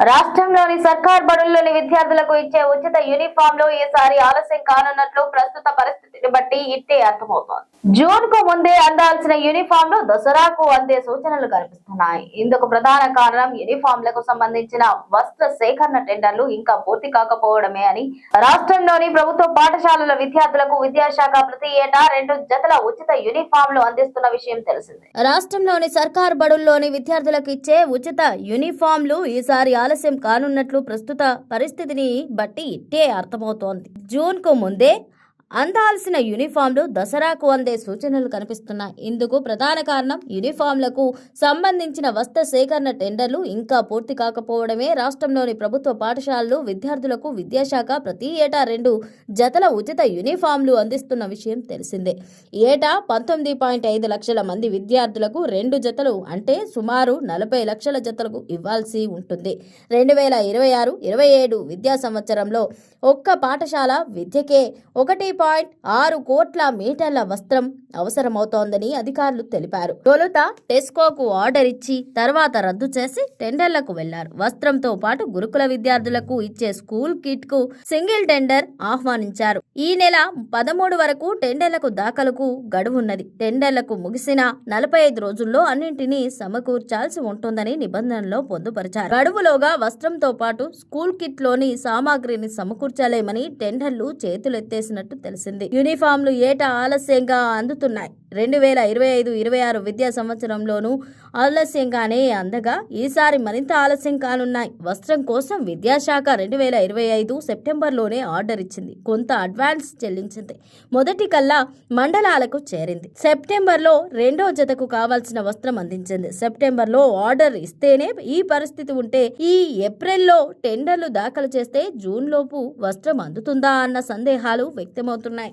రాష్ట్రంలోని సర్కార్ బడుల్లోని విద్యార్థులకు ఇచ్చే ఉచిత యూనిఫామ్ లో ఈసారి ఆలస్యం కానున్నట్లు ప్రస్తుత పరిస్థితిని బట్టి ఇట్టే అర్థమవుతోంది. జూన్ కు ముందే అందాల్సిన యూనిఫామ్ లు దసరాకు అందే సూచనలు కనిపిస్తున్నాయి. ఇందుకు ప్రధాన కారణం యూనిఫామ్లకు సంబంధించిన వస్త్ర సేకరణ టెండర్లు ఇంకా పూర్తి కాకపోవడమే అని రాష్ట్రంలోని ప్రభుత్వ పాఠశాలల విద్యార్థులకు విద్యాశాఖ ప్రతి ఏటా 2 జతల ఉచిత యూనిఫామ్లు అందిస్తున్న విషయం తెలిసిందే. రాష్ట్రంలోని సర్కార్ బడుల్లోని విద్యార్థులకు ఇచ్చే ఉచిత యూనిఫామ్లు ఈసారి ఆలస్యం కానున్నట్లు ప్రస్తుత పరిస్థితిని బట్టి ఇట్టే అర్థమవుతోంది. జూన్ కు ముందే అందాల్సిన యూనిఫామ్లు దసరాకు అందే సూచనలు కనిపిస్తున్నాయి. ఇందుకు ప్రధాన కారణం యూనిఫామ్లకు సంబంధించిన వస్త్ర సేకరణ టెండర్లు ఇంకా పూర్తి కాకపోవడమే. రాష్ట్రంలోని ప్రభుత్వ పాఠశాలలు విద్యార్థులకు విద్యాశాఖ ప్రతి ఏటా 2 జతల ఉచిత యూనిఫామ్లు అందిస్తున్న విషయం తెలిసిందే. ఏటా 19.5 లక్షల మంది విద్యార్థులకు 2 జతలు అంటే సుమారు 40 లక్షల జతలకు ఇవ్వాల్సి ఉంటుంది. 2026-27 విద్యా సంవత్సరంలో ఒక్క పాఠశాల విద్యకే 1.6 కోట్ల మీటర్ల వస్త్రం అవసరమవుతోందని అధికారులు తెలిపారు. తొలుత టెస్కోకు ఆర్డర్ ఇచ్చి తర్వాత రద్దు చేసి టెండర్లకు వెళ్లారు. వస్త్రంతో పాటు గురుకుల విద్యార్థులకు ఇచ్చే స్కూల్ కిట్ కు సింగిల్ టెండర్ ఆహ్వానించారు. ఈ నెల 13 వరకు టెండర్లకు దాఖలకు గడువున్నది. టెండర్లకు ముగిసిన 45 రోజుల్లో అన్నింటినీ సమకూర్చాల్సి ఉంటుందని నిబంధనలో పొందుపరిచారు. గడువులోగా వస్త్రంతో పాటు స్కూల్ కిట్ లోని సామాగ్రిని సమకూర్చలేమని టెండర్లు చేతులెత్తేసినట్టు తెలిసింది. యూనిఫామ్లు ఏటా ఆలస్యంగా అందుతున్నాయి. 2025-26 విద్యా సంవత్సరంలోనూ ఆలస్యంగానే అందగా ఈసారి మరింత ఆలస్యం కానున్నాయి. వస్త్రం కోసం విద్యాశాఖ 2025 సెప్టెంబర్లోనే ఆర్డర్ ఇచ్చింది. కొంత అడ్వాన్స్ చెల్లించింది. మొదటి కల్లా మండలాలకు చేరింది. సెప్టెంబర్లో 2వ జతకు కావాల్సిన వస్త్రం అందించింది. సెప్టెంబర్లో ఆర్డర్ ఇస్తేనే ఈ పరిస్థితి ఉంటే ఈ ఏప్రిల్లో టెండర్లు దాఖలు చేస్తే జూన్ లోపు వస్త్రం అందుతుందా అన్న సందేహాలు వ్యక్తమవుతున్నాయి.